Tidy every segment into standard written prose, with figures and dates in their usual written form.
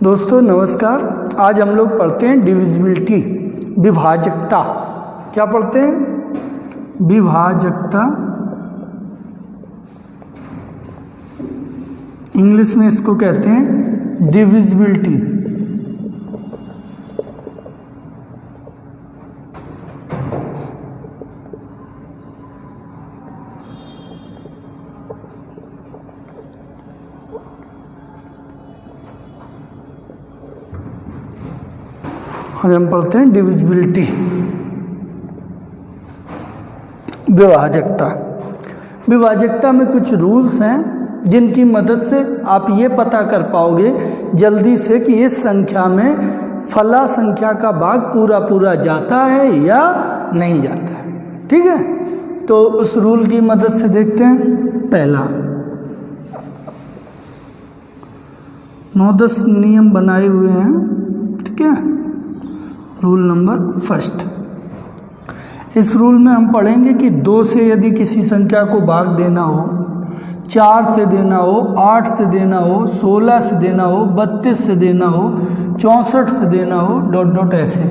दोस्तों नमस्कार। आज हम लोग पढ़ते हैं डिविजिबिलिटी, विभाजकता। क्या पढ़ते हैं? विभाजकता। इंग्लिश में इसको कहते हैं डिविजिबिलिटी। आज हम पढ़ते हैं डिविजिबिलिटी, विभाजकता। विभाजकता में कुछ रूल्स हैं जिनकी मदद से आप ये पता कर पाओगे जल्दी से कि इस संख्या में फला संख्या का भाग पूरा पूरा जाता है या नहीं जाता है। ठीक है, तो उस रूल की मदद से देखते हैं। पहला 9-10 नियम बनाए हुए हैं। ठीक है, रूल नंबर फर्स्ट। इस रूल में हम पढ़ेंगे कि 2 से यदि किसी संख्या को भाग देना हो, 4 से देना हो, 8 से देना हो, 16 से देना हो, 32 से देना हो, 64 से देना हो, डॉट डॉट ऐसे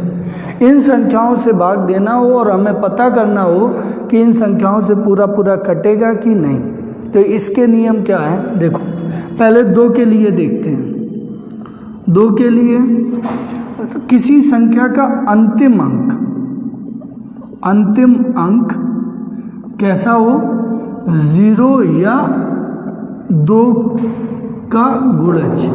इन संख्याओं से भाग देना हो और हमें पता करना हो कि इन संख्याओं से पूरा पूरा कटेगा कि नहीं। तो इसके नियम क्या है? देखो, पहले 2 के लिए देखते हैं। 2 के लिए किसी संख्या का अंतिम अंक कैसा हो? 0 या 2 का गुणज,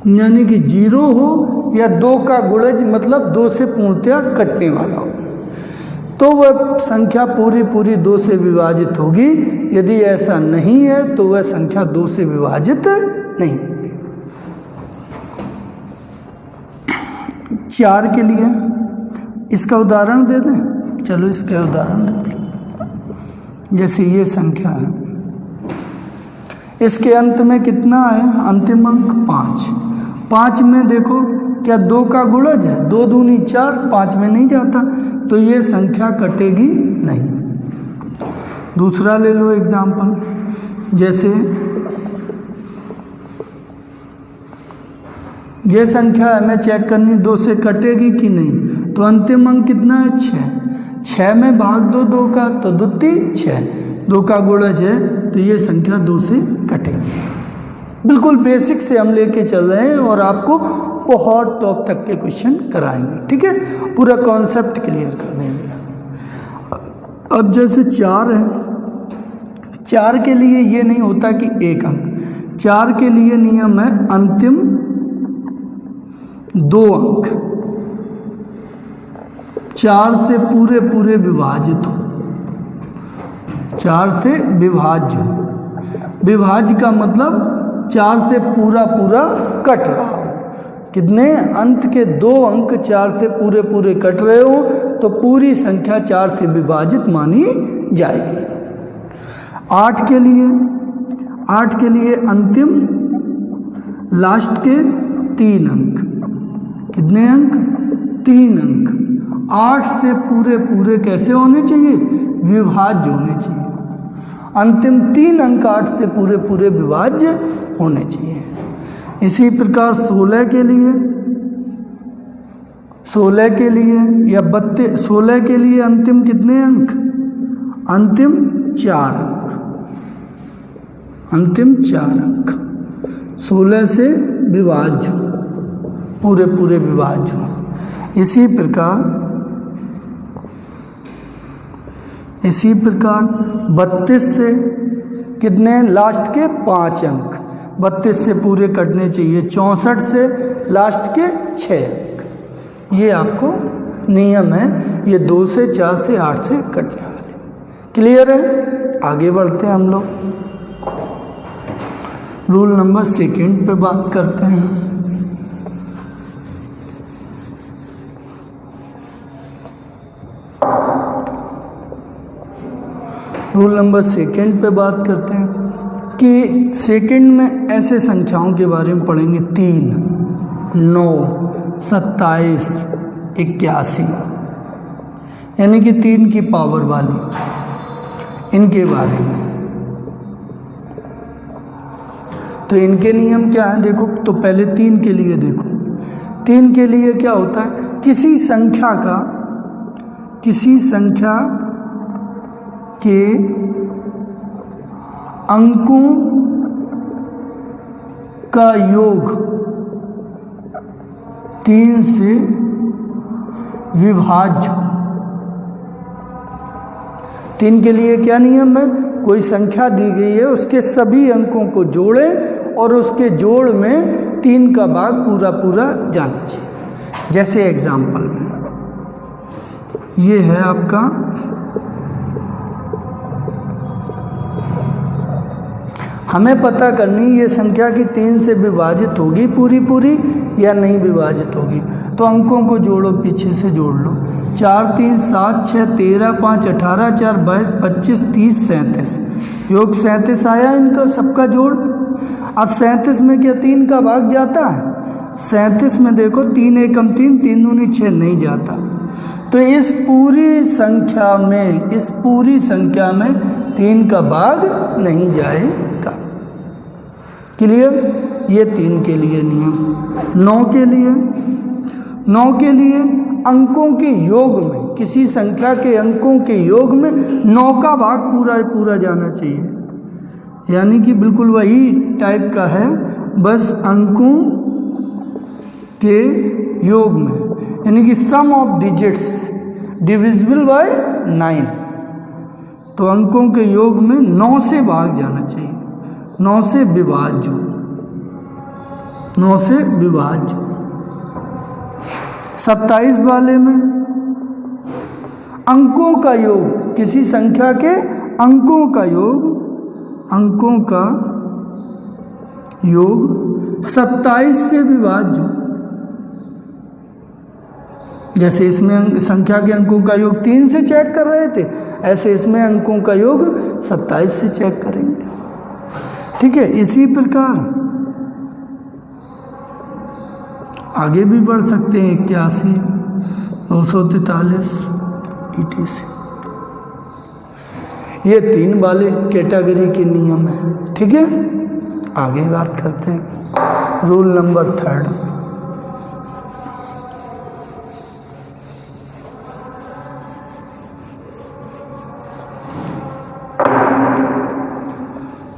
यानी कि 0 हो या 2 का गुणज, मतलब 2 से पूर्णतया कटने वाला हो, तो वह संख्या पूरी 2 से विभाजित होगी। यदि ऐसा नहीं है तो वह संख्या 2 से विभाजित नहीं होगी। 4 के लिए इसका उदाहरण दे दें। चलो इसका उदाहरण दे दें। जैसे ये संख्या है, इसके अंत में कितना है? अंतिम अंक 5। 5 में देखो क्या 2 का गुणज है? 2 दूनी 4, 5 में नहीं जाता, तो ये संख्या कटेगी नहीं। दूसरा ले लो एग्जाम्पल, जैसे ये संख्या हमें चेक करनी 2 से कटेगी कि नहीं। तो अंतिम अंक कितना है? 6। 6 में भाग दो 2 का, तो 2 3 6, 2 का गुणज है, तो ये संख्या 2 से कटेगी। बिल्कुल बेसिक से हम लेके चल रहे हैं और आपको बहुत टॉप तक के क्वेश्चन कराएंगे। ठीक है, पूरा कॉन्सेप्ट क्लियर कर देंगे। अब जैसे 4 है, 4 के लिए ये नहीं होता कि 1 अंक। 4 के लिए नियम है अंतिम 2 अंक 4 से पूरे विभाजित हो। 4 से विभाज्य हो। विभाज्य का मतलब 4 से पूरा कट रहा हो। कितने? अंत के 2 अंक 4 से पूरे कट रहे हो तो पूरी संख्या 4 से विभाजित मानी जाएगी। 8 के लिए अंतिम लास्ट के 3 अंक। कितने अंक? 3 अंक 8 से पूरे कैसे होने चाहिए? विभाज्य होने चाहिए। अंतिम 3 अंक 8 से पूरे विभाज्य होने चाहिए। इसी प्रकार 16 के लिए या 16 के लिए अंतिम कितने अंक? अंतिम 4 अंक। अंतिम 4 अंक 16 से विभाज्य, पूरे विभाज्य हो। इसी प्रकार 32 से कितने? लास्ट के 5 अंक। 32 से पूरे कटने चाहिए। 64 से लास्ट के 6 अंक। ये आपको नियम है। ये 2 से 4 से 8 से कटने वाले। क्लियर है? आगे बढ़ते हैं हम लोग। रूल नंबर 2 पे बात करते हैं। रूल नंबर 2 पे बात करते हैं कि सेकंड में ऐसे संख्याओं के बारे में पढ़ेंगे। 3, 9, 27, 81, यानी कि 3 की पावर वाली, इनके बारे में। तो इनके नियम क्या हैं देखो। तो पहले 3 के लिए देखो। 3 के लिए क्या होता है, किसी संख्या के अंकों का योग 3 से विभाज्य। 3 के लिए क्या नियम है, कोई संख्या दी गई है, उसके सभी अंकों को जोड़ें और उसके जोड़ में 3 का भाग पूरा पूरा जाना चाहिए। जैसे एग्जाम्पल में ये है आपका हमें पता करनी ये संख्या की 3 से विभाजित होगी पूरी या नहीं विभाजित होगी। तो अंकों को जोड़ो, पीछे से जोड़ लो। 4 3 7 6 13 5 18 4 22 25 30 37 योग 37 आया इनका सबका जोड़। अब 37 में क्या 3 का भाग जाता है? 37 में देखो 3 एकम 3 3 दूनी 6 नहीं जाता। तो इस पूरी संख्या में 3 का भाग नहीं जाएगा। क्लियर? ये 3 के लिए नियम। 9 के लिए अंकों के योग में, किसी संख्या के अंकों के योग में 9 का भाग पूरा जाना चाहिए। यानी कि बिल्कुल वही टाइप का है, बस अंकों के योग में, यानी कि सम ऑफ डिजिट्स डिविजिबल बाय 9। तो अंकों के योग में 9 से भाग जाना चाहिए, 9 से विभाज्य। 27 वाले में अंकों का योग, किसी संख्या के अंकों का योग 27 से विभाज्य। जैसे इसमें संख्या के अंकों का योग 3 से चेक कर रहे थे, ऐसे इसमें अंकों का योग 27 से चेक करेंगे। ठीक है, इसी प्रकार आगे भी बढ़ सकते हैं। 81 243 ETC। ये 3 वाले कैटेगरी के नियम है। ठीक है, आगे बात करते हैं रूल नंबर 3।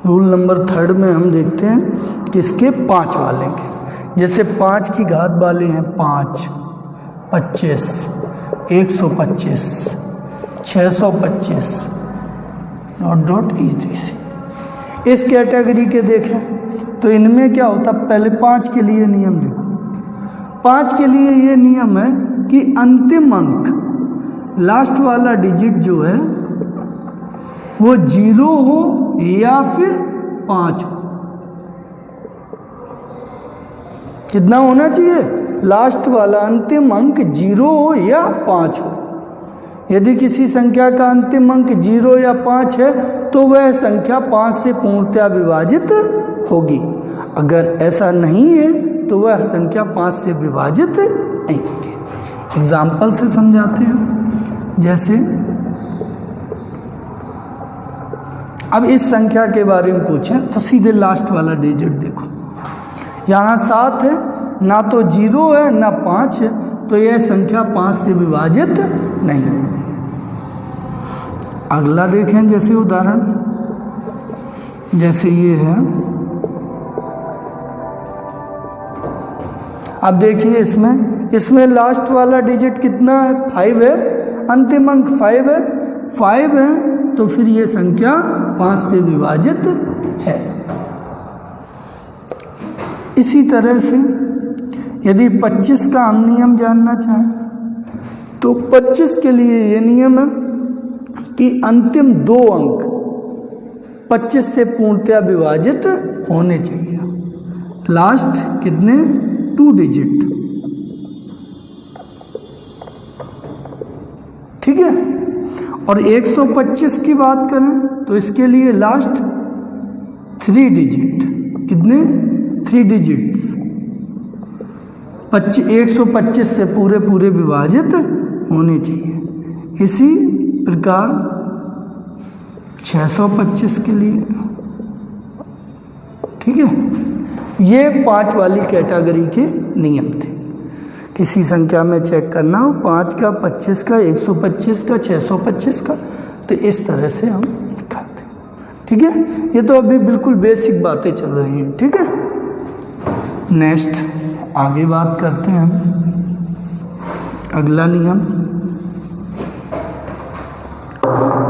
रूल नंबर 3 में हम देखते हैं किसके 5 वाले के। जैसे 5 की घात वाले हैं 5, 25, 125, 625 ... ETC। इस कैटेगरी के देखें तो इनमें क्या होता, पहले 5 के लिए नियम देखो। 5 के लिए ये नियम है कि अंतिम अंक, लास्ट वाला डिजिट जो है वो 0 हो या फिर 5 हो। कितना होना चाहिए? लास्ट वाला अंतिम अंक 0 हो या 5 हो। यदि किसी संख्या का अंतिम अंक 0 या 5 है तो वह संख्या 5 से पूर्णतया विभाजित होगी। अगर ऐसा नहीं है तो वह संख्या 5 से विभाजित नहीं होगी। एग्जाम्पल से समझाते हैं। जैसे अब इस संख्या के बारे में पूछें तो सीधे लास्ट वाला डिजिट देखो, यहाँ 7 है, ना तो 0 है ना 5 है, तो यह संख्या 5 से विभाजित नहीं है। अगला देखें, जैसे उदाहरण, जैसे ये है। अब देखिए इसमें लास्ट वाला डिजिट कितना है? 5 है, अंतिम अंक 5 है, तो फिर ये संख्या 5 से विभाजित है। इसी तरह से यदि 25 का हम नियम जानना चाहें तो 25 के लिए ये नियम है कि अंतिम 2 अंक 25 से पूर्णतया विभाजित होने चाहिए। लास्ट कितने? 2 डिजिट। ठीक है, और 125 की बात करें तो इसके लिए लास्ट 3 डिजिट। कितने? 3 डिजिट्स। 125 से पूरे विभाजित होने चाहिए। इसी प्रकार 625 के लिए। ठीक। ठीक है, ये 5 वाली कैटेगरी के नियम थे। किसी संख्या में चेक करना हो 5 का, 25 का, 125 का, 625 का, तो इस तरह से हम दिखाते हैं। ठीक है, ये तो अभी बिल्कुल बेसिक बातें चल रही हैं। ठीक है, नेक्स्ट आगे बात करते हैं हम। अगला नियम,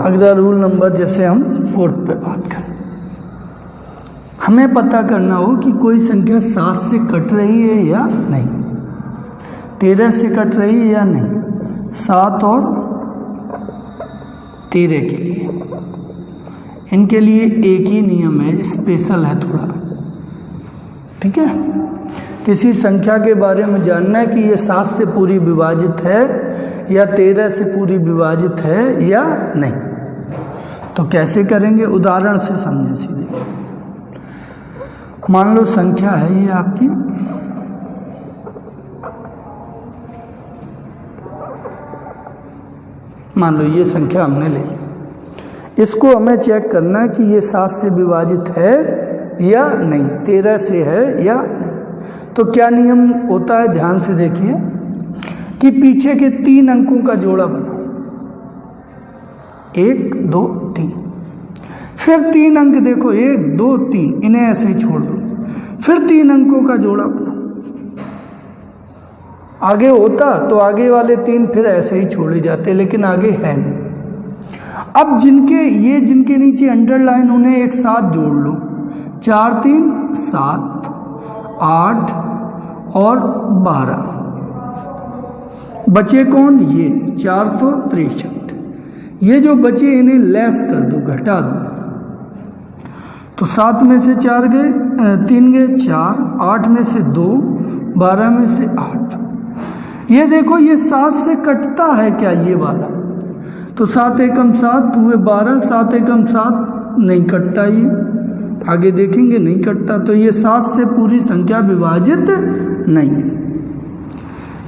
अगला रूल नंबर, जैसे हम 4th पे बात करें, हमें पता करना हो कि कोई संख्या 7 से कट रही है या नहीं, 13 से कट रही है या नहीं। 7 और 13 के लिए, इनके लिए एक ही नियम है, स्पेशल है थोड़ा। ठीक है, किसी संख्या के बारे में जानना है कि ये 7 से पूरी विभाजित है या 13 से पूरी विभाजित है या नहीं, तो कैसे करेंगे, उदाहरण से समझें सीधे। मान लो संख्या है ये आपकी, मान लो ये संख्या हमने ले ली, इसको हमें चेक करना है कि ये 7 से विभाजित है या नहीं, 13 से है या नहीं। तो क्या नियम होता है, ध्यान से देखिए कि पीछे के 3 अंकों का जोड़ा बनाओ, 1 2 3, फिर 3 अंक देखो 1 2 3, इन्हें ऐसे ही छोड़ दो, फिर 3 अंकों का जोड़ा बनाओ। आगे होता तो आगे वाले 3 फिर ऐसे ही छोड़े जाते, लेकिन आगे है नहीं। अब जिनके नीचे अंडरलाइन, उन्हें एक साथ जोड़ लो, 4 3 7 8 और 12, बचे कौन, ये 463। ये जो बचे इन्हें लेस कर दो, घटा दो, तो 7 में से 4 गए, 3 गए 4, 8 में से 2, 12 में से 8। ये देखो ये 7 से कटता है क्या, ये वाला, तो 7 एकम 7 हुए 12, 7 एकम 7 नहीं कटता, ये आगे देखेंगे नहीं कटता, तो ये 7 से पूरी संख्या विभाजित नहीं है।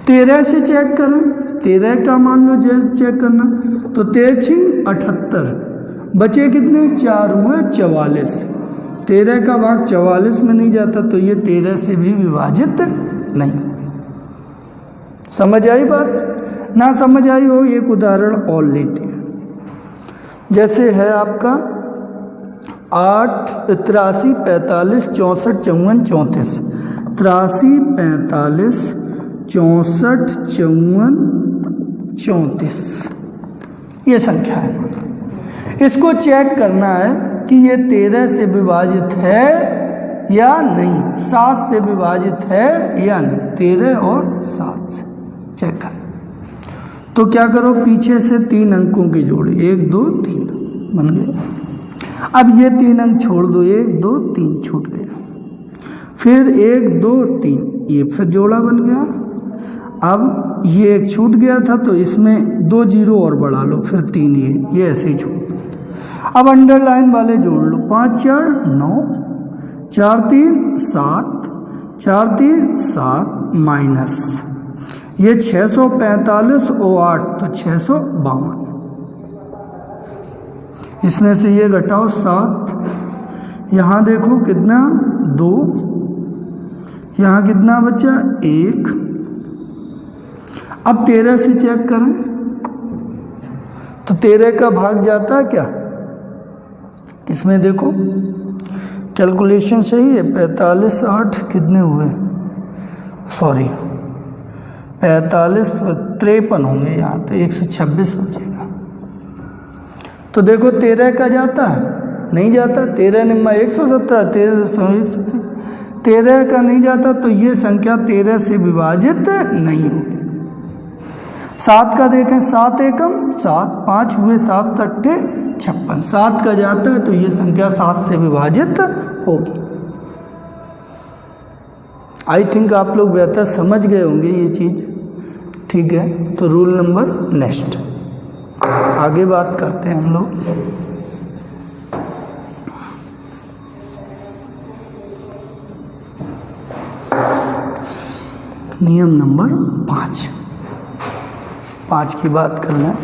13 से चेक करें, 13 का मान लो चेक करना, तो 13 6 78, बचे कितने, 4 हुए 44। 13 का भाग 44 में नहीं जाता, तो ये 13 से भी विभाजित नहीं। समझ आई बात, ना समझ आई हो एक उदाहरण और लेते हैं। जैसे है आपका 8 83 45 64 54 34, 83 45 64 54 34, ये संख्या है। इसको चेक करना है कि ये 13 से विभाजित है या नहीं, 7 से विभाजित है या नहीं, 13 और 7 से चेक कर। तो क्या करो, पीछे से 3 अंकों के जोड़े, 1 2 3 बन गए। अब ये 3 अंक छोड़ दो, 1 2 3 छूट गया, फिर 1 2 3, ये फिर जोड़ा बन गया। अब ये एक छूट गया था, तो इसमें 2 0 और बढ़ा लो, फिर 3 ये ऐसे ही छूट। अब अंडरलाइन वाले जोड़ लो, 5 4 9, 4 3 7, 4 3 7 माइनस ये 645 और 8, तो 652। इसमें से ये घटाओ 7, यहाँ देखो कितना 2, यहाँ कितना बचा 1। अब 13 से चेक करें, तो 13 का भाग जाता है क्या, इसमें देखो कैलकुलेशन सही है, 45 8 कितने हुए, सॉरी 45 53 होंगे, यहाँ तो 126 बचेगा। तो देखो 13 का जाता है, नहीं जाता, 13 निम्मा 117, 13 का नहीं जाता, तो ये संख्या 13 से विभाजित नहीं होगी। 7 का देखें, 7 एकम 7, 5 हुए 7 तट्टे 56, 7 का जाता है, तो ये संख्या 7 से विभाजित होगी। आई थिंक आप लोग बेहतर समझ गए होंगे ये चीज़। ठीक है, तो रूल नंबर नेक्स्ट आगे बात करते हैं हम लोग। नियम नंबर 5 की बात करना है।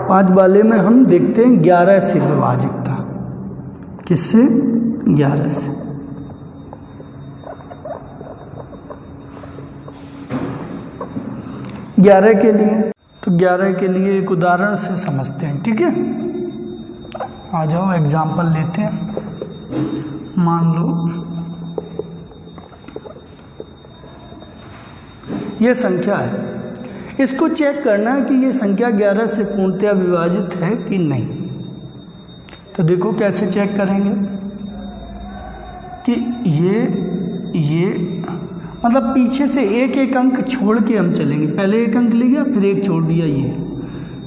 5 वाले में हम देखते हैं 11 से विभाजित था, किससे? 11 से। ग्यारह के लिए, तो 11 के लिए एक उदाहरण से समझते हैं, ठीक है। आ जाओ एग्जाम्पल लेते हैं। मान लो ये संख्या है, इसको चेक करना है कि ये संख्या 11 से पूर्णतया विभाजित है कि नहीं। तो देखो कैसे चेक करेंगे कि ये मतलब पीछे से एक एक अंक छोड़ के हम चलेंगे। पहले एक अंक लिया, फिर एक छोड़ दिया ये,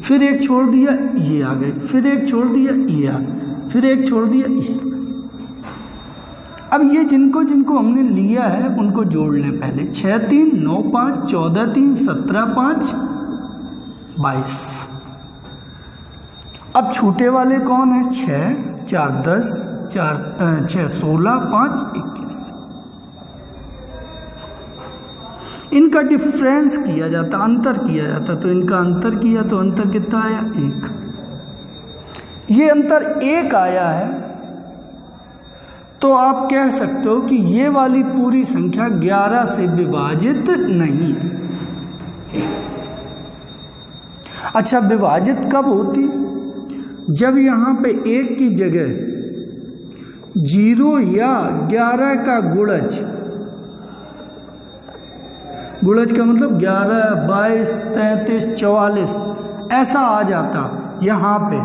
फिर एक छोड़ दिया ये आ गए, फिर एक छोड़ दिया ये आ गए, फिर एक छोड़ दिया ये। अब ये जिनको जिनको हमने लिया है उनको जोड़ लें पहले। 6 3 9 5 14 3 17 5 22। अब छूटे वाले कौन है? 6 4 10 6 16 5 21। इनका डिफरेंस किया जाता, अंतर किया जाता, तो इनका अंतर किया तो अंतर कितना आया? 1। ये अंतर 1 आया है, तो आप कह सकते हो कि ये वाली पूरी संख्या 11 से विभाजित नहीं है। अच्छा, विभाजित कब होती? जब यहाँ पे 1 की जगह 0 या 11 का गुणज का मतलब 11 22 33 44 ऐसा आ जाता यहाँ पे,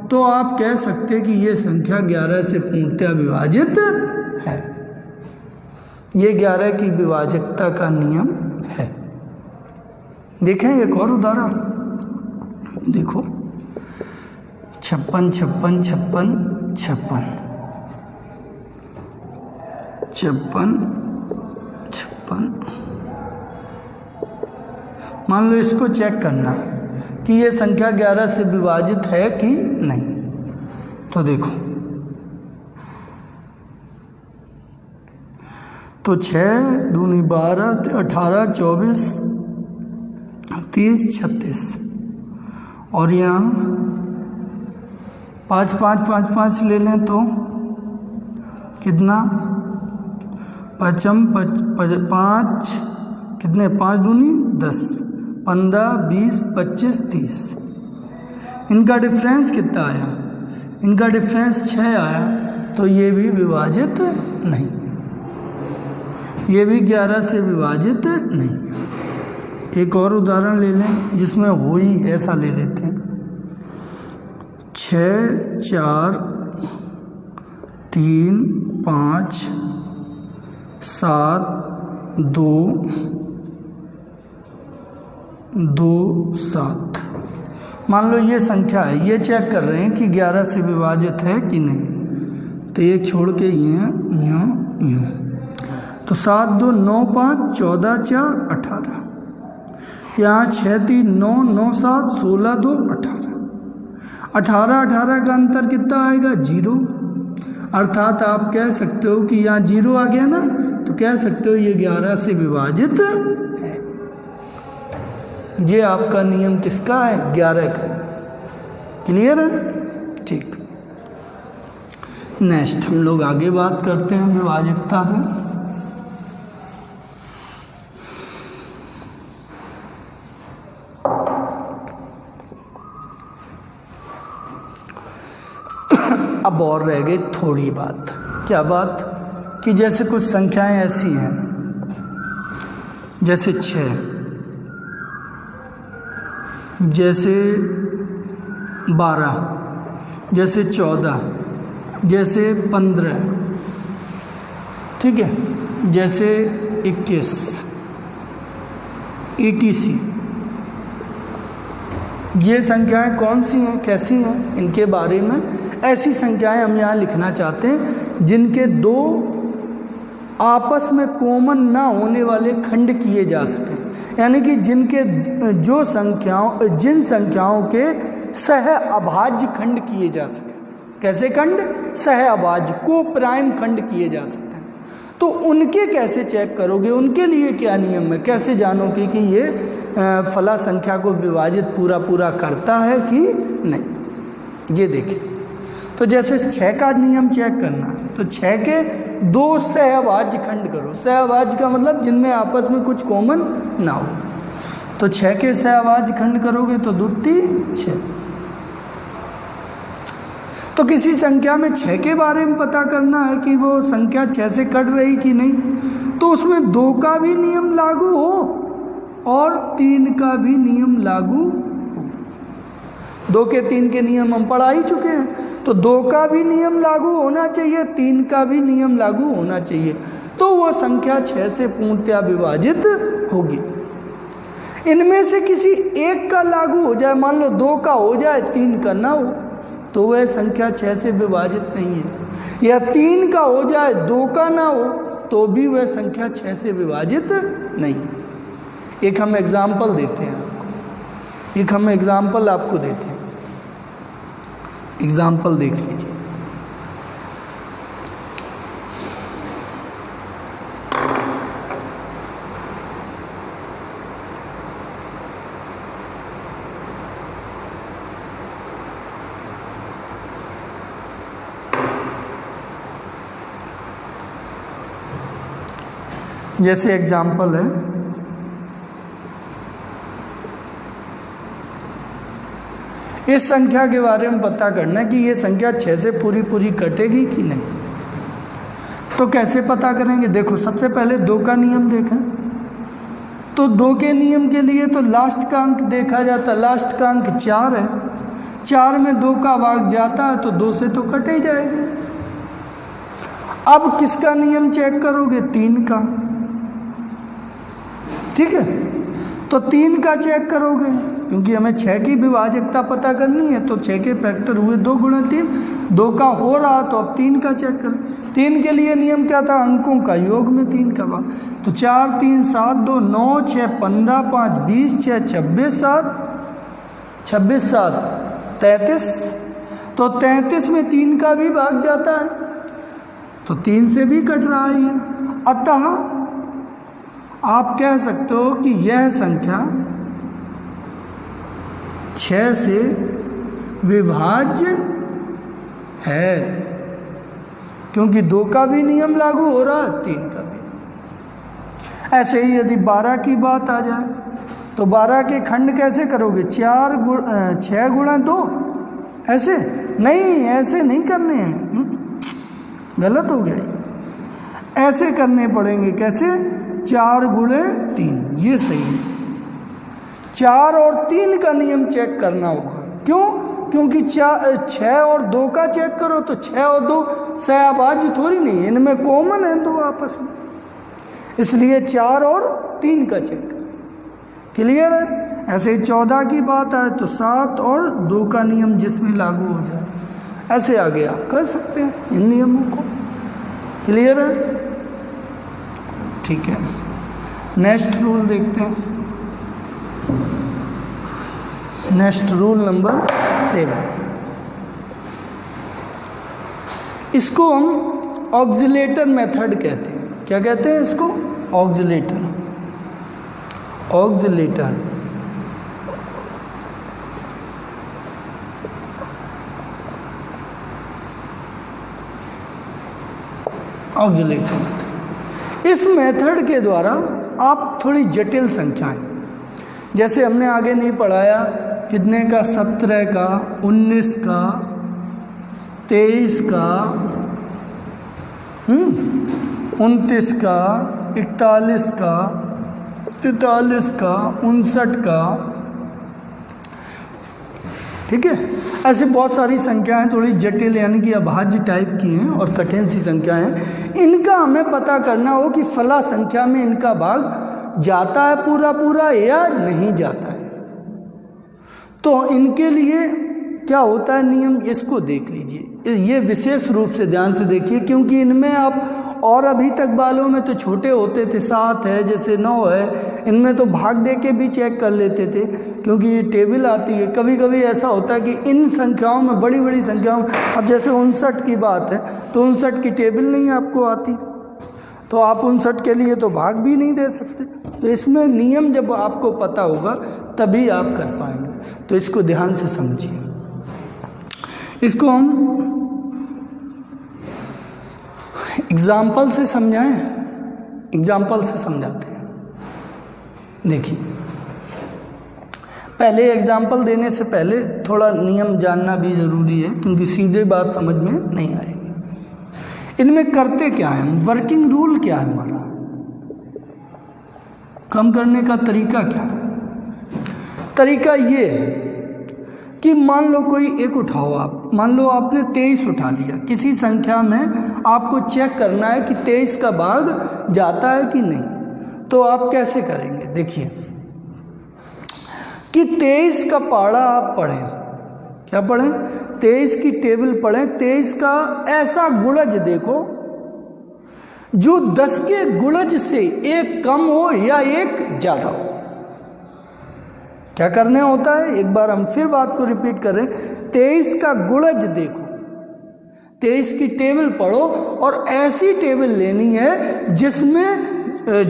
तो आप कह सकते हैं कि ये संख्या 11 से पूर्णतया विभाजित है। ये 11 की विभाजकता का नियम है। देखें एक और उदाहरण, देखो 56 56 56 56 56। मान लो इसको चेक करना कि ये संख्या 11 से विभाजित है कि नहीं। तो देखो, तो 6 दूनी 12 18 24 30 36 और यहाँ 5 5 5 5 ले लें तो कितना? 5 कितने? 5 दूनी 10 15 20 25 30। इनका डिफरेंस कितना आया? इनका डिफरेंस 6 आया, तो ये भी विभाजित नहीं, ये भी 11 से विभाजित नहीं। एक और उदाहरण ले लें जिसमें हो ही ऐसा ले लेते हैं। 6 4 3 5 7 2 2 7। मान लो ये संख्या है, ये चेक कर रहे हैं कि 11 से विभाजित है कि नहीं। तो एक छोड़ के यूँ तो 7 2 9 5 14 4 18। यहाँ 6 3 9 9 7 16 2 18। 18 18 का अंतर कितना आएगा? 0। अर्थात आप कह सकते हो कि यहाँ 0 आ गया ना, तो कह सकते हो ये 11 से विभाजित है। ये आपका नियम किसका है? 11 का। क्लियर है? ठीक। नेक्स्ट हम लोग आगे बात करते हैं विभाजकता पे। अब और रह गई थोड़ी बात। क्या बात? कि जैसे कुछ संख्याएं ऐसी हैं, जैसे 6, जैसे 12, जैसे 14, जैसे 15, ठीक है, जैसे 21 etc। ये संख्याएं कौन सी हैं, कैसी हैं, इनके बारे में ऐसी संख्याएं हम यहाँ लिखना चाहते हैं जिनके दो आपस में कॉमन ना होने वाले खंड किए जा सकें। यानी कि जिनके जिन संख्याओं के सह अभाज्य खंड किए जा सकें। कैसे खंड? सह अभाज्य, को प्राइम खंड किए जा सकते हैं। तो उनके कैसे चेक करोगे? उनके लिए क्या नियम है? कैसे जानोगे कि ये फला संख्या को विभाजित पूरा करता है कि नहीं? ये देखिए, तो जैसे 6 का नियम चेक करना है तो 6 के 2 सहअभाज्य खंड करो। सहअभाज्य का मतलब जिनमें आपस में कुछ कॉमन ना हो। तो 6 के सहअभाज्य खंड करोगे तो 2 3 6। तो किसी संख्या में 6 के बारे में पता करना है कि वो संख्या 6 से कट रही कि नहीं, तो उसमें 2 का भी नियम लागू हो और 3 का भी नियम लागू हो। 2 के 3 के नियम हम पढ़ा ही चुके हैं। तो 2 का भी नियम लागू होना चाहिए, 3 का भी नियम लागू होना चाहिए, तो वो संख्या 6 से पूर्णतया विभाजित होगी। इनमें से किसी एक का लागू हो जाए, मान लो 2 का हो जाए 3 का ना हो, तो वह संख्या 6 से विभाजित नहीं है। या 3 का हो जाए 2 का ना हो तो भी वह संख्या 6 से विभाजित नहीं। एक हम एग्जाम्पल देते हैं आपको, एक हम एग्जाम्पल आपको देते हैं। एग्जाम्पल देख लीजिए। जैसे एग्जाम्पल है, इस संख्या के बारे में पता करना कि ये संख्या 6 से पूरी पूरी कटेगी कि नहीं। तो कैसे पता करेंगे? देखो, सबसे पहले 2 का नियम देखें तो 2 के नियम के लिए तो लास्ट का अंक देखा जाता है। लास्ट का अंक 4 है, 4 में 2 का भाग जाता है तो 2 से तो कट ही जाएगा। अब किसका नियम चेक करोगे? 3 का। ठीक है, तो 3 का चेक करोगे क्योंकि हमें 6 की विभाजकता पता करनी है। तो 6 के फैक्टर हुए 2 गुणा 3, 2 का हो रहा तो अब 3 का चेक करो। 3 के लिए नियम क्या था? अंकों का योग में 3 का भाग। तो 4 3 7 2 9 6 15 5 20 6 26 7 26 7 33। तो 33 में 3 का भी भाग जाता है तो 3 से भी कट रहा है। अतः आप कह सकते हो कि यह संख्या 6 से विभाज्य है क्योंकि 2 का भी नियम लागू हो रहा है, 3 का भी। ऐसे ही यदि 12 की बात आ जाए तो 12 के खंड कैसे करोगे? 6 गुणा 2। ऐसे नहीं, ऐसे नहीं करने हैं, गलत हो गया ये। ऐसे करने पड़ेंगे। कैसे? 4 गुणे 3, ये सही है। 4 और 3 का नियम चेक करना होगा। क्यों? क्योंकि 6 और 2 का चेक करो तो 6 और 2 सहअभाज्य थोड़ी नहीं है, इनमें कॉमन है 2 आपस में, इसलिए 4 और 3 का चेक करो। क्लियर है? ऐसे ही 14 की बात आए तो 7 और 2 का नियम जिसमें लागू हो जाए, ऐसे आगे आप कर सकते हैं इन नियमों को। क्लियर है? ठीक है, नेक्स्ट रूल देखते हैं। नेक्स्ट रूल नंबर 7, इसको हम ऑक्सिलेटर मेथड कहते हैं। क्या कहते हैं इसको? ऑक्सिलेटर। ऑक्सिलेटर ऑक्सिलेटर। इस मेथड के द्वारा आप थोड़ी जटिल संख्याएं, जैसे हमने आगे नहीं पढ़ाया, कितने का? 17 का, 19 का, 23 का, 29 का, 41 का, 43 का, 59 का। ठीक है, ऐसे बहुत सारी संख्याएं थोड़ी जटिल यानी कि अभाज्य टाइप की हैं और कठिन सी संख्याएं हैं। इनका हमें पता करना हो कि फला संख्या में इनका भाग जाता है पूरा पूरा या नहीं जाता है। तो इनके लिए क्या होता है नियम, इसको देख लीजिए। ये विशेष रूप से ध्यान से देखिए क्योंकि इनमें आप, और अभी तक वालों में तो छोटे होते थे, 7 है, जैसे 9 है, इनमें तो भाग दे के भी चेक कर लेते थे क्योंकि ये टेबल आती है। कभी कभी ऐसा होता है कि इन संख्याओं में, बड़ी बड़ी संख्याओं में, अब जैसे 59 की बात है तो 59 की टेबल नहीं आपको आती तो आप 59 के लिए तो भाग भी नहीं दे सकते। तो इसमें नियम जब आपको पता होगा तभी आप कर पाएंगे, तो इसको ध्यान से समझिए। इसको हम एग्जाम्पल से समझाएं, एग्जाम्पल से समझाते हैं। देखिए, पहले एग्जाम्पल देने से पहले थोड़ा नियम जानना भी ज़रूरी है, क्योंकि सीधे बात समझ में नहीं आएगी। इनमें करते क्या है, वर्किंग रूल क्या है, हमारा कम करने का तरीका क्या है। तरीका ये है कि मान लो कोई एक उठाओ, आप मान लो आपने 23 उठा लिया। किसी संख्या में आपको चेक करना है कि 23 का भाग जाता है कि नहीं, तो आप कैसे करेंगे। देखिए कि 23 का पाड़ा आप पढ़ें, क्या पढ़ें, 23 की टेबल पढ़ें। 23 का ऐसा गुणज देखो जो 10 के गुणज से एक कम हो या एक ज़्यादा हो। क्या करने होता है, एक बार हम फिर बात को रिपीट करें। 23 का गुणज देखो, 23 की टेबल पढ़ो और ऐसी टेबल लेनी है जिसमें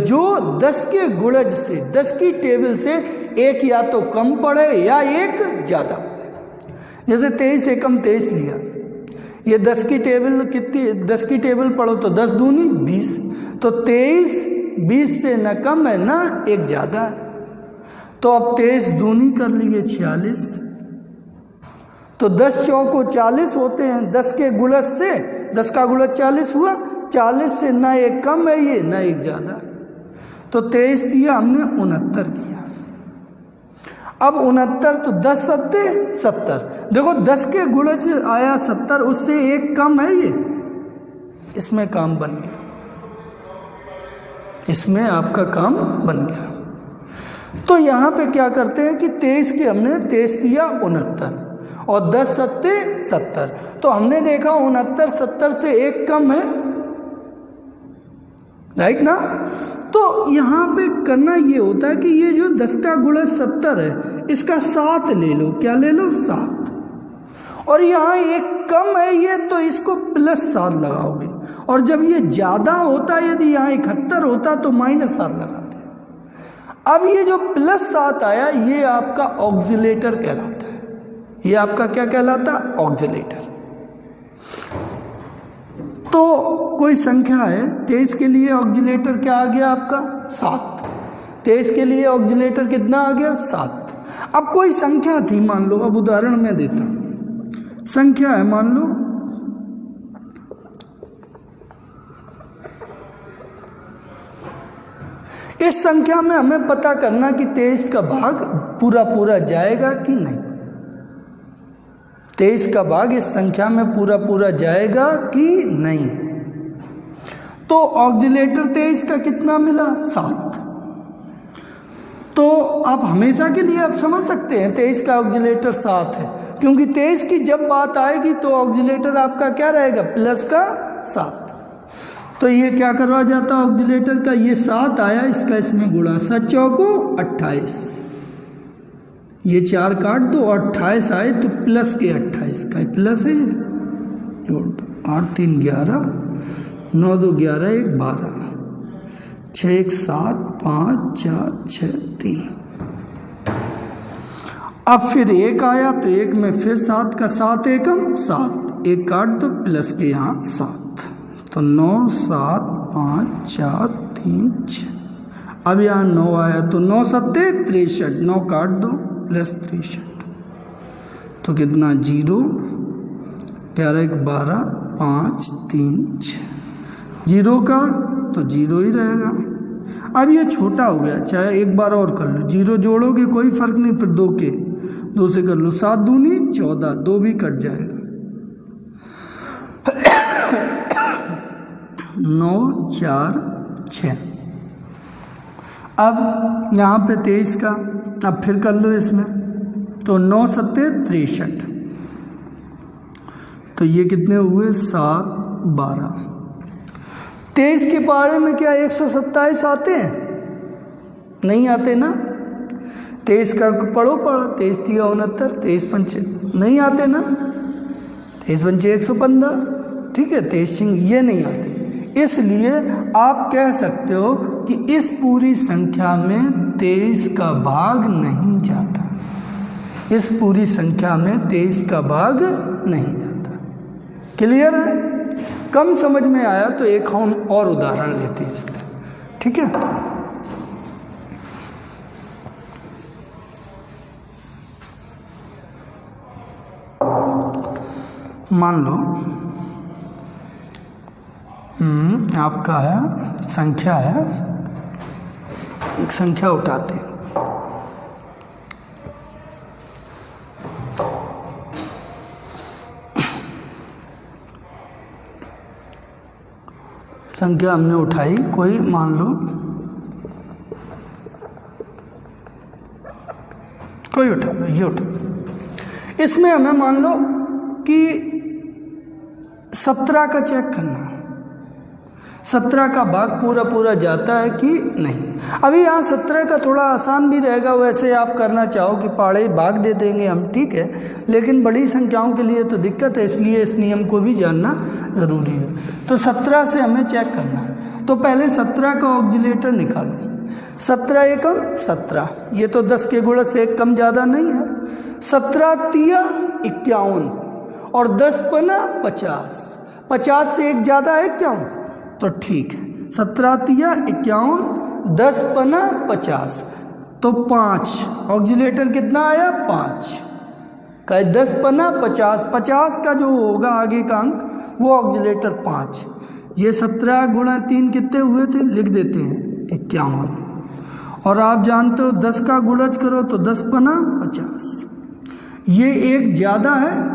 जो 10 के गुणज से, 10 की टेबल से एक या तो कम पड़े या एक ज़्यादा पड़े। जैसे 23 एकम 23 लिया, ये 10 की टेबल कितनी, 10 की टेबल पढ़ो तो 10 दूनी 20, तो 23 20 से न कम है ना एक ज़्यादा है। तो अब 23 दूनी कर लिए 46, तो 10 चौको 40 होते हैं। 10 के गुणज से 10 का गुणज 40 हुआ, 40 से ना एक कम है ये ना एक ज़्यादा, तो 23 दिया हमने 69 किया। अब 69 तो 10 सत्ते 70, देखो 10 के गुणज आया 70, उससे एक कम है ये, इसमें काम बन गया, इसमें आपका काम बन गया। तो यहाँ पे क्या करते हैं कि 23 के हमने 23 दिया 69 और 10 सत्ते 70, तो हमने देखा 69 70 से एक कम है, राइट ना। तो यहाँ पे करना ये होता है कि ये जो 10 का गुणज 70 है, इसका 7 ले लो, क्या ले लो 7, और यहाँ एक कम है ये, तो इसको +7 लगाओगे, और जब ये ज़्यादा होता है, यदि यहाँ 71 होता तो -7 लगाते। अब ये जो +7 आया, ये आपका ऑक्सिलेटर कहलाता है। ये आपका क्या कहलाता है, ऑक्सिलेटर। तो कोई संख्या है, 23 के लिए ऑक्सिलेटर क्या आ गया आपका 7, 23 के लिए ऑक्सिलेटर कितना आ गया 7। अब कोई संख्या थी, मान लो, अब उदाहरण मैं देता हूँ। संख्या है, मान लो इस संख्या में हमें पता करना कि 23 का भाग पूरा पूरा जाएगा कि नहीं। 23 का भाग इस संख्या में पूरा पूरा जाएगा कि नहीं। तो ऑक्सिलेटर 23 का कितना मिला 7। तो आप हमेशा के लिए आप समझ सकते हैं 23 का ऑक्सिलेटर 7 है, क्योंकि 23 की जब बात आएगी तो ऑक्सिलेटर आपका क्या रहेगा, +7। तो ये क्या करवा जाता है ऑक्सिलेटर का, ये 7 आया, इसका इसमें गुणा, 7 चौको 28, ये 4 काट दो, 28 आए तो प्लस के 28 का प्लस है, जोड़ दो, 8 3 11, 9 2 11, 1 12, 6 1 7, 5 4 6 3। अब फिर 1 आया तो 1 में फिर 7 का 7 एकम 7, 1 काट दो, प्लस के यहाँ 7, तो 9 7 5 4 3 6। अब यहाँ 9 आया तो 9 7 63, 9 काट दो, प्लस 63, तो कितना 0, 11 1 12, 5 3 6, 0 का तो 0 ही रहेगा। अब ये छोटा हो गया, चाहे एक बार और कर लो, 0 जोड़ोगे कोई फर्क नहीं, फिर 2 से कर लो, 7 दूनी 14, 2 भी कट जाएगा, 9 4 6। अब यहाँ पे 23 का, अब फिर कर लो इसमें, तो 9 7 63, तो ये कितने हुए 7 12। 23 के पारे में क्या 127 आते हैं, नहीं आते ना। 23 का पढ़ो, 23 दिया 69, 23 पंचे नहीं आते ना, 23 पंचे 115, ठीक है, 23 ये नहीं आते। इसलिए आप कह सकते हो कि इस पूरी संख्या में 23 का भाग नहीं जाता। इस पूरी संख्या में 23 का भाग नहीं आता। क्लियर है? कम समझ में आया तो एक हम और उदाहरण लेते हैं इसका, ठीक है। मान लो आपका है संख्या है, एक संख्या उठाते हैं। संख्या हमने उठाई कोई, मान लो कोई उठा लो, ये उठा। इसमें हमें मान लो कि 17 का चेक करना, 17 का भाग पूरा पूरा जाता है कि नहीं। अभी यहाँ 17 का थोड़ा आसान भी रहेगा, वैसे आप करना चाहो कि पहाड़े भाग दे देंगे हम, ठीक है, लेकिन बड़ी संख्याओं के लिए तो दिक्कत है, इसलिए इस नियम को भी जानना ज़रूरी है। तो 17 से हमें चेक करना है, तो पहले 17 का ऑक्जिलेटर निकालो। 17 एकम 17, ये तो 10 के गुणज से एक कम ज़्यादा नहीं है। 17 तिया 51 और 10 पना 50, 50 से एक ज़्यादा है क्या? तो ठीक है, 17 तिया 51, 10 पना 50, तो 5 ऑक्जिलेटर कितना आया? 5 का 10 पना 50, 50 का जो होगा आगे का अंक वो ऑक्जिलेटर 5। ये 17 गुणा 3 कितने हुए थे? लिख देते हैं 51। और आप जानते हो 10 का गुणज करो तो 10 पना 50, ये एक ज़्यादा है,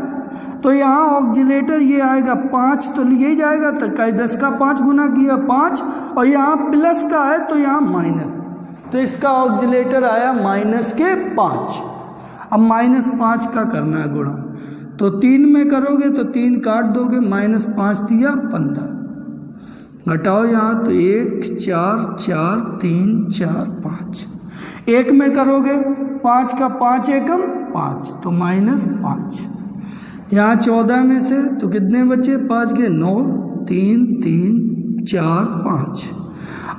तो यहाँ ऑक्जिलेटर ये आएगा 5, तो लिया ही जाएगा। तो कहीं 10 का 5 गुना किया 5, और यहाँ प्लस का है तो यहाँ माइनस, तो इसका ऑक्जिलेटर आया -5। अब -5 का करना है गुणा, तो 3 में करोगे तो 3 काट दोगे, -5 दिया 15, घटाओ यहाँ तो 1 4 4 3 4 5, 1 में करोगे 5 का 5 एकम 5, तो -5। यहाँ 14 में से तो कितने बचे? 5 के 9, 3 3 4 5।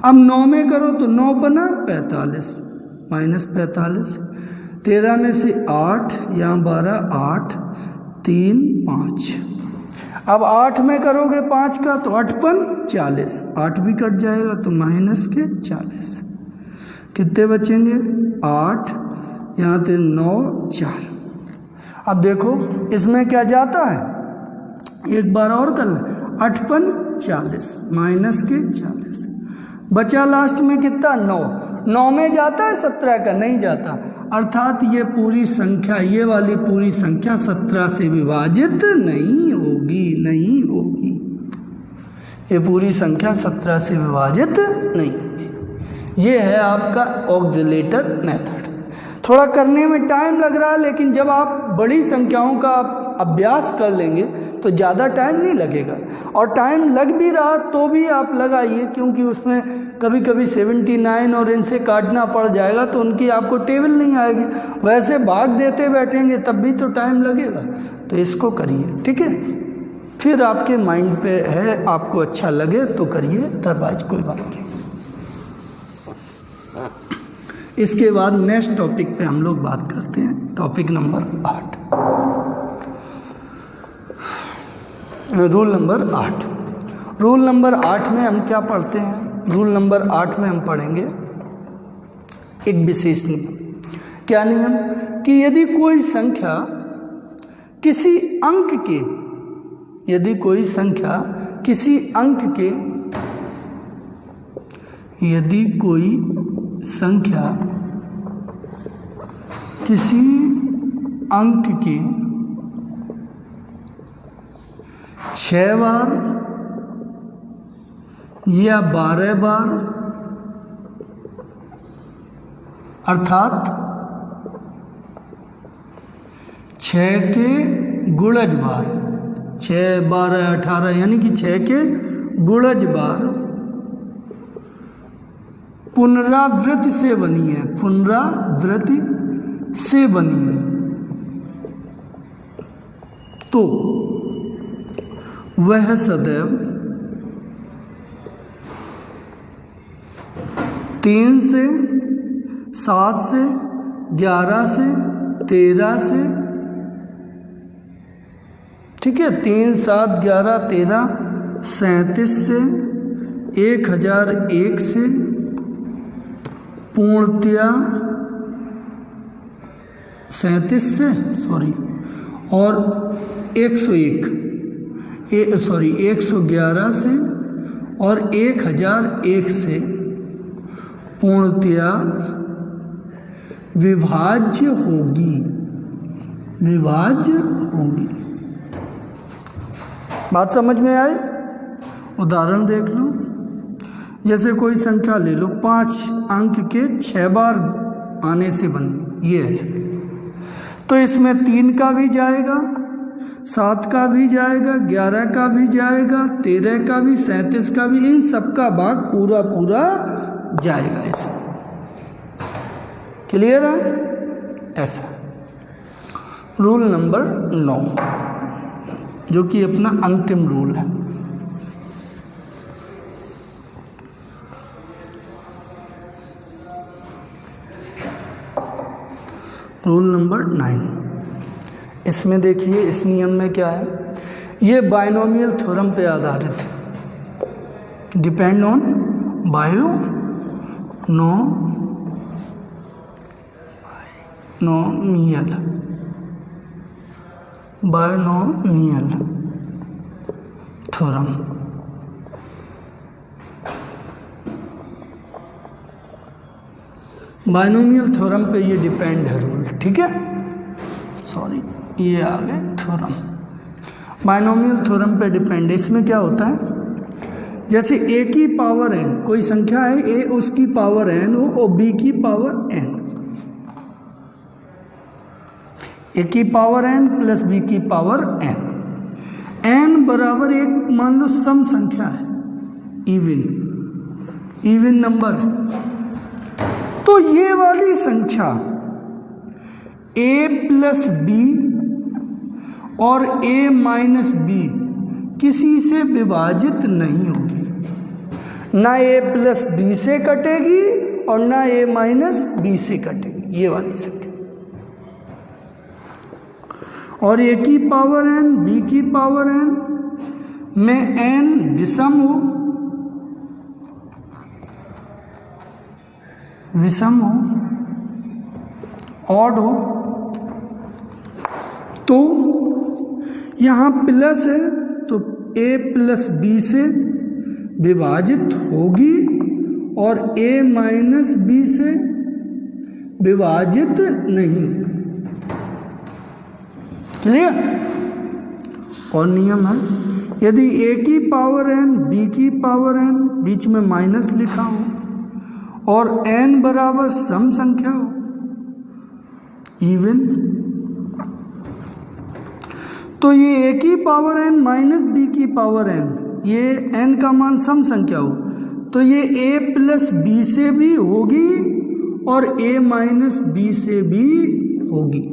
अब 9 में करो तो 9 बना 45, -45। 13 में से 8, यहाँ 12, 8 3 5। अब 8 में करोगे 5 का तो 8 पन 40, 8 भी कट जाएगा तो -40। कितने बचेंगे? 8, यहाँ तो 9 4। अब देखो इसमें क्या जाता है, एक बार और कर लें, 8 पन 40 -40, बचा लास्ट में कितना? 9। 9 में जाता है 17 का? नहीं जाता, अर्थात ये पूरी संख्या, ये वाली पूरी संख्या 17 से विभाजित नहीं होगी, नहीं होगी। ये पूरी संख्या 17 से विभाजित नहीं होगी। ये है आपका ऑक्जिलेटर मेथड। थोड़ा करने में टाइम लग रहा है, लेकिन जब आप बड़ी संख्याओं का अभ्यास कर लेंगे तो ज़्यादा टाइम नहीं लगेगा। और टाइम लग भी रहा तो भी आप लगाइए, क्योंकि उसमें कभी कभी 79 और इनसे काटना पड़ जाएगा तो उनकी आपको टेबल नहीं आएगी। वैसे भाग देते बैठेंगे तब भी तो टाइम लगेगा, तो इसको करिए, ठीक है। फिर आपके माइंड पे है, आपको अच्छा लगे तो करिए, अदरवाइज कोई बात नहीं। इसके बाद नेक्स्ट टॉपिक पे हम लोग बात करते हैं, topic number 8, rule number 8। Rule number 8 में हम क्या पढ़ते हैं? रूल नंबर 8 में हम पढ़ेंगे एक विशेष नियम। क्या नियम? कि यदि कोई संख्या किसी अंक के, यदि कोई संख्या किसी अंक के, यदि कोई संख्या किसी अंक के 6 बार या 12 बार, अर्थात 6 के गुणज बार, 6 12 18 यानी कि 6 के गुणज बार पुनरावृत्ति से बनी है, पुनरावृत्ति से बनी है, तो वह सदैव 3 से 7 से 11 से 13 से, ठीक है, 3, 7, 11, 13, 37 से, 1001 से, पूर्णतया 37 से, सॉरी, और 101, 111 से और 1001 से पूर्णतया विभाज्य होगी, विभाज्य होगी। बात समझ में आए? उदाहरण देख लो, जैसे कोई संख्या ले लो 5 अंक के 6 बार आने से बनी, ये ऐसे, तो इसमें 3 का भी जाएगा, 7 का भी जाएगा, 11 का भी जाएगा, 13 का भी, 37 का भी, इन सब का भाग पूरा पूरा जाएगा। ऐसा क्लियर है? ऐसा रूल नंबर 9, जो कि अपना अंतिम रूल है। रूल नंबर 9, इसमें देखिए, इस नियम में क्या है, ये बाइनोमियल थ्योरम पे आधारित है, depend on binomial theorem. Binomial theorem पे ये डिपेंड है रूल, ठीक है, सॉरी, ये आ गए थ्योरम, बाइनोमियल थ्योरम पे डिपेंड है। इसमें क्या होता है, जैसे a की पावर n, कोई संख्या है a, उसकी पावर n हो और b की पावर n, a की पावर n प्लस b की पावर n बराबर एक, मान लो सम संख्या है, इवन नंबर है, तो ये वाली संख्या a प्लस b और a माइनस b किसी से विभाजित नहीं होगी, ना a प्लस b से कटेगी और ना a माइनस b से कटेगी, ये वाली संख्या। और a की पावर n, b की पावर n में n विषम हो, ऑड हो, तो यहाँ प्लस है तो a प्लस b से विभाजित होगी और a माइनस b से विभाजित नहीं। क्लियर? और नियम है, यदि a की पावर n, b की पावर n, बीच में माइनस लिखा हो और n बराबर सम संख्या हो, इवन, तो ये a की पावर n माइनस b की पावर n, ये n का मान सम संख्या हो, तो ये a प्लस b से भी होगी और a माइनस b से भी होगी।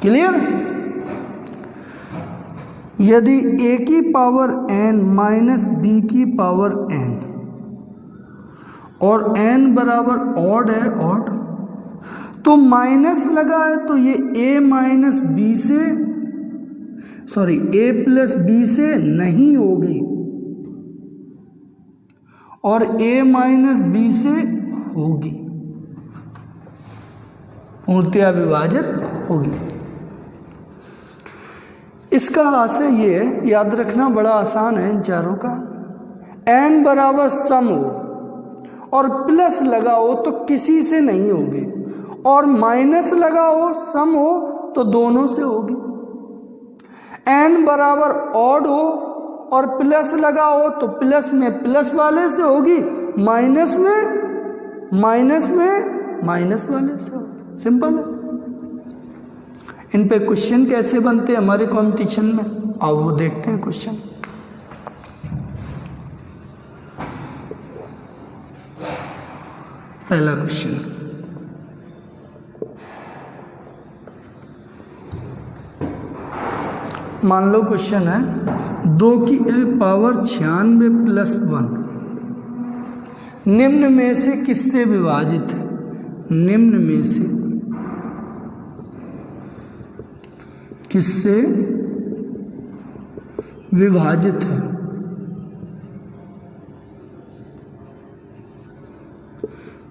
क्लियर? यदि a की पावर n माइनस b की पावर n और n बराबर ऑड है, ऑड, तो माइनस लगा है तो ये a माइनस बी से, सॉरी, a प्लस बी से नहीं होगी और a माइनस बी से होगी, पूर्णतया विभाजित होगी। इसका आशय ये है, याद रखना बड़ा आसान है इन चारों का, n बराबर सम हो और प्लस लगा हो तो किसी से नहीं होगी, और माइनस लगा हो, सम हो तो दोनों से होगी। n बराबर ऑड हो और प्लस लगा हो तो प्लस में प्लस वाले से होगी, माइनस में माइनस वाले से होगी। सिंपल है। इन पे क्वेश्चन कैसे बनते हैं हमारे कंपटीशन में, आओ वो देखते हैं क्वेश्चन। पहला क्वेश्चन, मान लो क्वेश्चन है 2 की पावर 96 प्लस 1 निम्न में से किससे विभाजित है? निम्न में से किससे विभाजित है?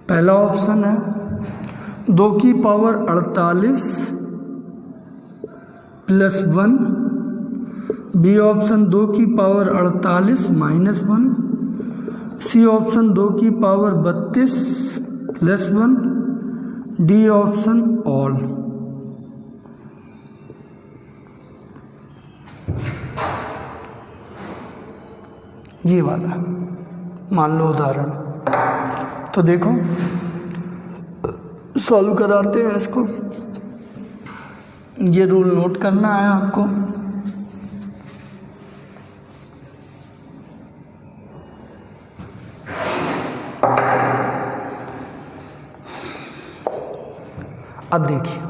पहला ऑप्शन है 2 की पावर 48 प्लस 1, बी ऑप्शन 2 की पावर 48 माइनस 1, सी ऑप्शन 2 की power 32 plus 1, D option all. ये वाला मान लो उदाहरण। तो देखो सॉल्व कराते हैं इसको। ये रूल नोट करना है आपको। अब देखिए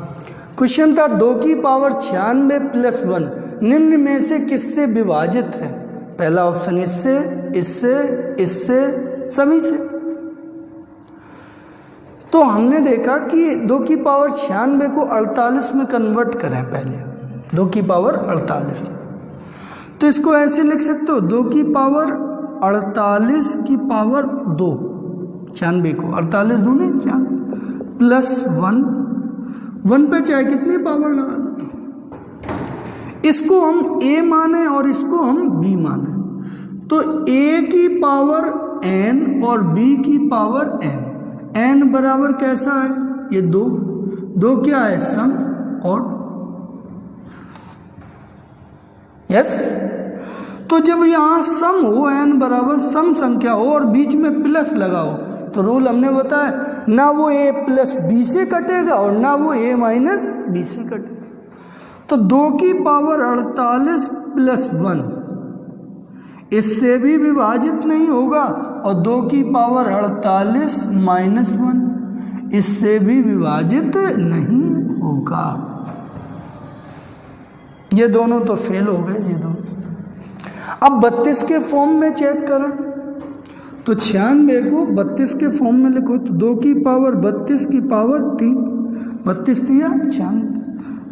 क्वेश्चन था 2 की पावर 96 प्लस 1 निम्न में से किससे विभाजित है? पहला ऑप्शन इससे, इससे, इससे, सभी से। तो हमने देखा कि 2 की पावर 96 को 48 में कन्वर्ट करें पहले, 2 की पावर 48। तो इसको ऐसे लिख सकते हो 2 की पावर 48 की पावर 2, 96 को 48 दूनी 96 प्लस 1 पे चाहे कितनी पावर लगा दो। इसको हम a माने और इसको हम b माने। तो a की पावर n और b की पावर n बराबर कैसा है? ये 2 क्या है? सम और यस। तो जब यहां सम हो, n बराबर सम संख्या हो और बीच में प्लस लगाओ, तो रूल हमने बताया ना वो a प्लस b से कटेगा और ना वो a माइनस b से कटेगा। तो 2 की पावर 48 प्लस 1 इससे भी विभाजित नहीं होगा और 2 की पावर 48 माइनस 1 इससे भी विभाजित नहीं होगा। ये दोनों तो फेल हो गए, ये दोनों। अब 32 के फॉर्म में चेक करें तो 96 को 32 के फॉर्म में लिखो तो 2 की पावर 32 की पावर 3, 32 दिया 96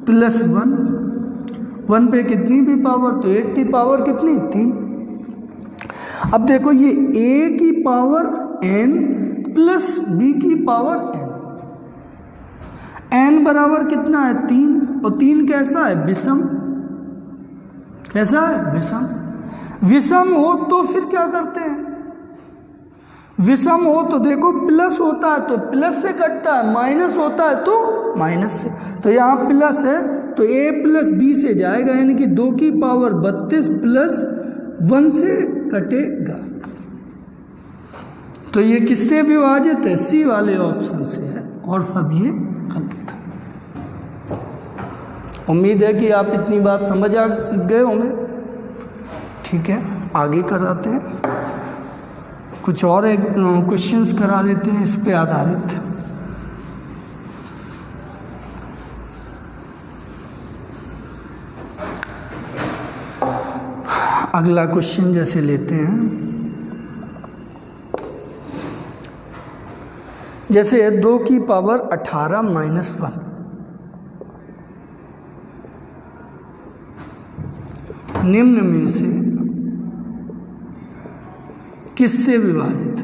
प्लस 1 पे कितनी भी पावर, तो 8 की पावर कितनी 3। अब देखो ये a की पावर n प्लस b की पावर n बराबर कितना है 3, और 3 कैसा है? विषम। कैसा है? विषम। विषम हो तो फिर क्या करते हैं? विषम हो तो देखो प्लस होता है तो प्लस से कटता है, माइनस होता है तो माइनस से। तो यहाँ प्लस है तो a प्लस b से जाएगा, यानी कि 2 की पावर 32 प्लस 1 से कटेगा। तो ये किससे विभाजित है? सी वाले ऑप्शन से है और सब ये गलत है। उम्मीद है कि आप इतनी बात समझ आ गए होंगे। ठीक है, आगे कराते हैं। कुछ और एक क्वेश्चंस करा देते हैं इस पे आधारित। अगला क्वेश्चन जैसे लेते हैं, जैसे 2 की पावर 18 माइनस 1 निम्न में से किससे विभाजित?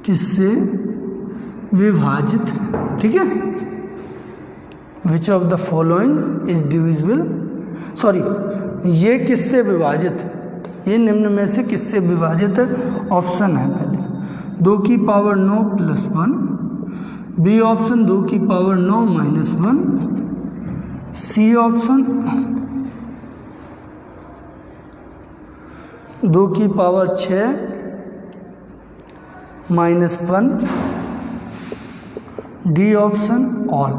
किससे विभाजित है? ठीक है। Which of the following is divisible, sorry ये किससे विभाजित है? ये निम्न में से किससे विभाजित है? ऑप्शन है पहले 2 की पावर 9 प्लस 1, बी ऑप्शन 2 की पावर 9 माइनस 1, सी ऑप्शन 2 की power 6 minus 1, D option all.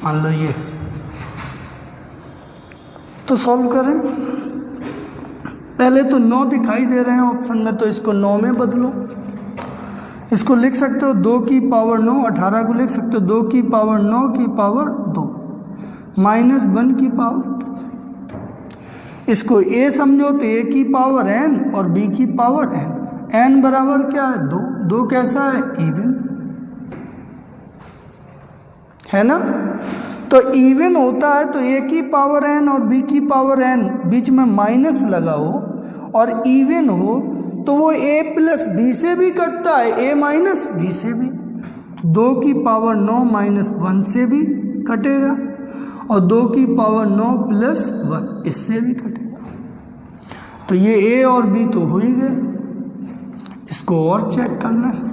मान लो ये। तो सॉल्व करें। पहले तो 9 दिखाई दे रहे हैं ऑप्शन में, तो इसको 9 में बदलो। इसको लिख सकते हो 2 की पावर 9, 18 को लिख सकते हो 2 की पावर 9 की पावर 2 माइनस 1 की पावर। इसको a समझो तो a की पावर n और b की पावर n बराबर क्या है 2। 2 कैसा है? इवन। है ना। तो इवन होता है तो a की पावर n और b की पावर n बीच में माइनस लगा हो और इवन हो तो वो a प्लस बी से भी कटता है, a माइनस बी से भी। 2 की पावर 9 माइनस 1 से भी कटेगा और 2 की पावर 9 प्लस 1 इससे भी कटेगा। तो ये a और b तो हो ही गए, इसको और चेक करना है।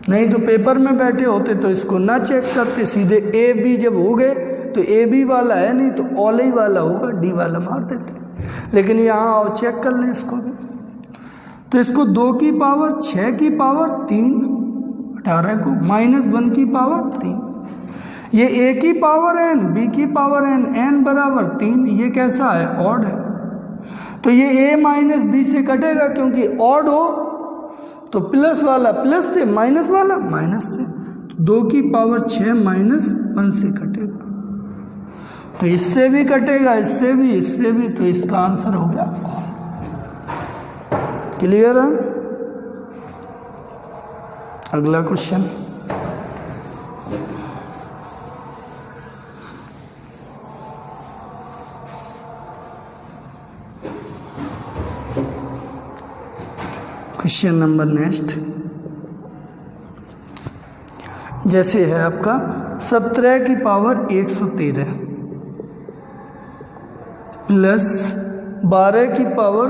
नहीं तो पेपर में बैठे होते तो इसको ना चेक करते, सीधे ए बी जब हो गए तो ए बी वाला है नहीं तो ऑल ही वाला होगा, डी वाला मार देते। लेकिन यहाँ आओ चेक कर लें इसको भी। तो इसको 2 की पावर 6 की पावर 3 18 को माइनस 1 की पावर 3, ये a की पावर n b की पावर n n बराबर 3, ये कैसा है ऑड है। तो ये a माइनस बी से कटेगा क्योंकि ऑड हो तो प्लस वाला प्लस से, माइनस वाला माइनस से, तो 2 की पावर 6 माइनस 1 से कटेगा। तो इससे भी कटेगा, इससे भी, तो इसका आंसर हो गया। क्लियर है। अगला क्वेश्चन, क्वेश्चन नंबर नेक्स्ट जैसे है आपका 17 की पावर 113 प्लस 12 की पावर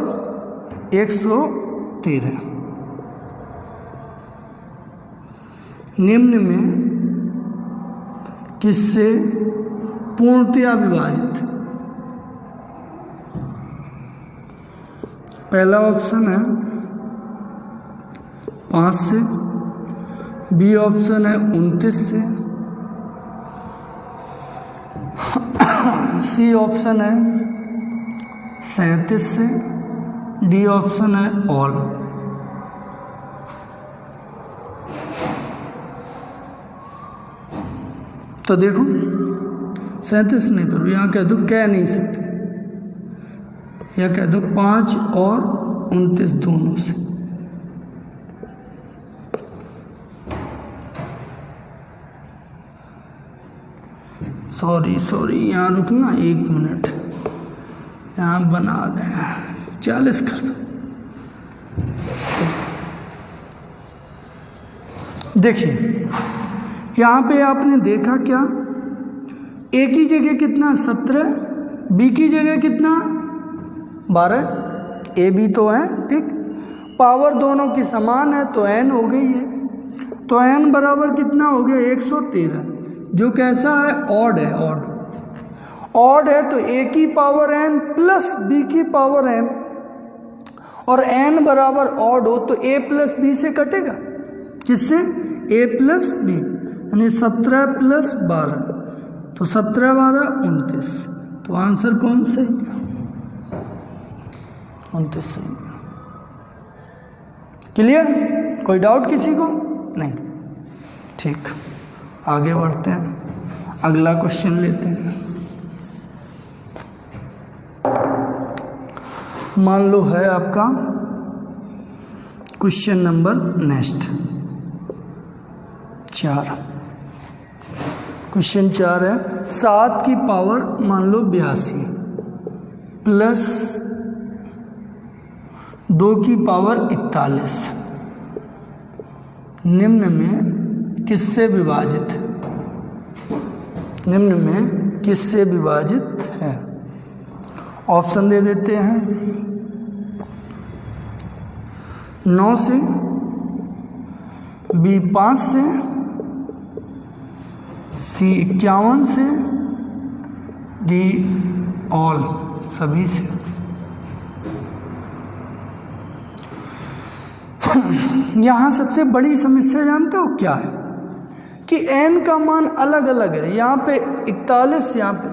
113 निम्न में किससे पूर्णतया विभाजित है। पहला ऑप्शन है 5 से, बी ऑप्शन है 29 से, सी ऑप्शन है 37 से, डी ऑप्शन है ऑल। तो देखो 37 नहीं करो, यहाँ कह दो कह नहीं सकते, या कह दो 5 और 29 दोनों से। सॉरी यहाँ रुकना 1 मिनट, यहाँ बना दें 40 कर दो। देखिए यहाँ पे आपने देखा क्या, ए की जगह कितना 17, बी की जगह कितना 12, ए बी तो है ठीक, पावर दोनों की समान है तो n हो गई है। तो n बराबर कितना हो गया 113, जो कैसा है ऑड है। ऑड है तो a की पावर n प्लस b की पावर n, और n बराबर ऑड हो तो a प्लस b से कटेगा, किससे a प्लस b, यानी 17 प्लस 12, तो 17 12 29, तो आंसर कौन सा है 29 सही। क्लियर, कोई डाउट किसी को नहीं, ठीक। आगे बढ़ते हैं, अगला क्वेश्चन लेते हैं। मान लो है आपका क्वेश्चन नंबर नेक्स्ट 4। क्वेश्चन 4 है 7 की पावर मान लो 82 प्लस 2 की पावर 41 निम्न में किससे विभाजित है। निम्न में किससे विभाजित है। ऑप्शन दे देते हैं 9 से, बी 5 से, सी 51 से, डी ऑल सभी से। यहाँ सबसे बड़ी समस्या जानते हो क्या है कि n का मान अलग अलग है, यहाँ पे 41 यहाँ पे,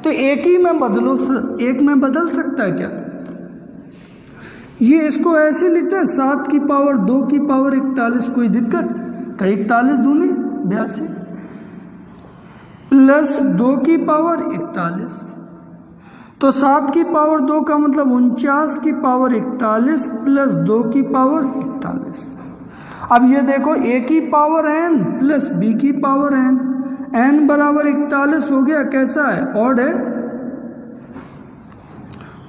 तो एक ही में बदलो, एक में बदल सकता है क्या। ये इसको ऐसे लिखते हैं 7 की पावर 2 की पावर 41, कोई दिक्कत, तो 41 दूनी 82 प्लस 2 की पावर 41, तो 7 की पावर 2 का मतलब 49 की पावर 41 प्लस 2 की पावर 41। अब ये देखो a की पावर n प्लस b की पावर n, n बराबर 41 हो गया, कैसा है, ऑड है,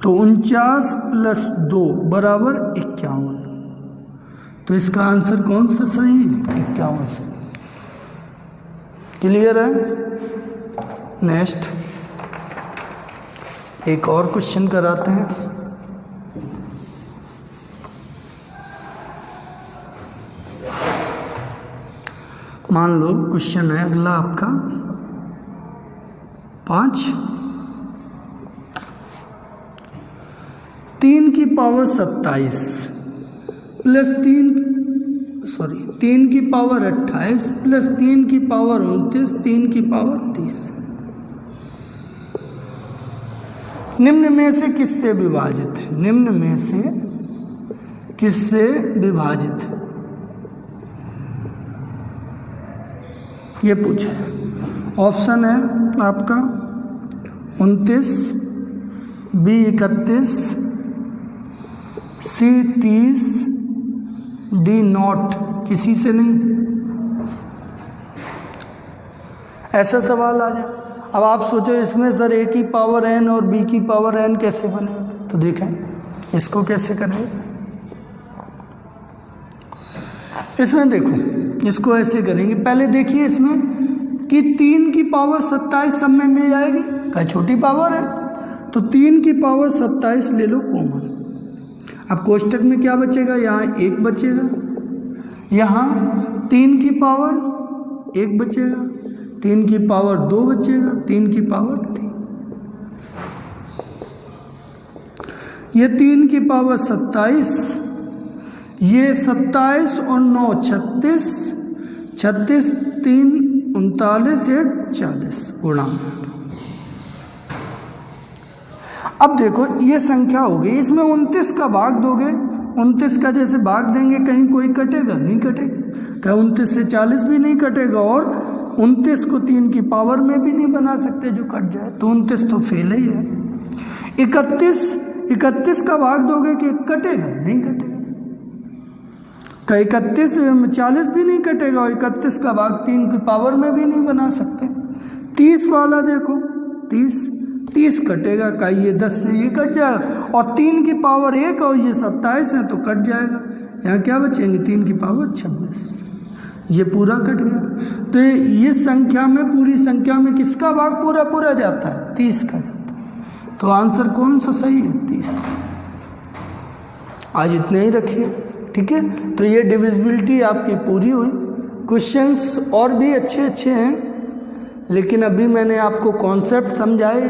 तो 49 प्लस 2 बराबर 51। तो इसका आंसर कौन सा सही है, 51 से। क्लियर है। नेक्स्ट एक और क्वेश्चन कराते हैं। मान लो क्वेश्चन है अगला आपका 5, 3 की पावर 27 प्लस 3 की पावर 28 प्लस 3 की पावर 29, 3 की पावर 30 निम्न में से किससे विभाजित है, निम्न में से किससे विभाजित है, ये पूछा है। ऑप्शन है आपका 29, बी 31, सी 30, डी नॉट, किसी से नहीं। ऐसा सवाल आ जाए। अब आप सोचो इसमें सर ए की पावर एन और बी की पावर एन कैसे बनेगा, तो देखें इसको कैसे करेंगे। इसमें देखो इसको ऐसे करेंगे, पहले देखिए इसमें कि 3 की पावर 27 सब में मिल जाएगी, क्या छोटी पावर है, तो 3 की पावर 27 ले लो कॉमन। अब कोष्टक में क्या बचेगा, यहाँ 1 बचेगा, यहाँ 3 की पावर 1 बचेगा, 3 की पावर 2 बचेगा, 3 की पावर 3, ये 3 की पावर 27, ये 27 और 9 36, 36 3 39 1 40 गुणा। अब देखो ये संख्या हो गई, इसमें 29 का भाग दोगे, 29 का जैसे भाग देंगे कहीं कोई कटेगा नहीं, कटेगा क्या, 29 से 40 भी नहीं कटेगा, और 29 को 3 की पावर में भी नहीं बना सकते जो कट जाए, तो 29 तो फेल ही है। 31 का भाग दोगे कि कटेगा नहीं, कटेगा क्या, 31 में 40 भी नहीं कटेगा, और 31 का भाग 3 की पावर में भी नहीं बना सकते। 30 वाला देखो, 30 कटेगा, का ये 10 से ये कट जाएगा, और 3 की पावर 1 और ये 27 है तो कट जाएगा, यहाँ क्या बचेंगे 3 की पावर 26, ये पूरा कट गया। तो ये संख्या में, पूरी संख्या में किसका भाग पूरा जाता है, 30 का जाता है। तो आंसर कौन सा सही है, 30। आज इतने ही रखिए, ठीक है। तो ये डिविजिबिलिटी आपकी पूरी हुई। क्वेश्चंस और भी अच्छे हैं, लेकिन अभी मैंने आपको कॉन्सेप्ट समझाए।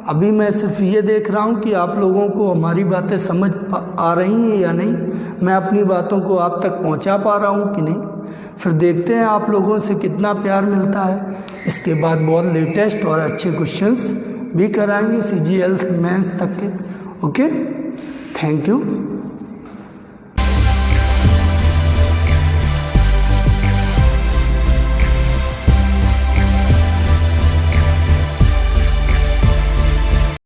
अभी मैं सिर्फ ये देख रहा हूँ कि आप लोगों को हमारी बातें समझ आ रही हैं या नहीं, मैं अपनी बातों को आप तक पहुँचा पा रहा हूँ कि नहीं। फिर देखते हैं आप लोगों से कितना प्यार मिलता है। इसके बाद बहुत लेटेस्ट और अच्छे क्वेश्चंस भी कराएंगे CGL मेंस तक के। Okay, thank you.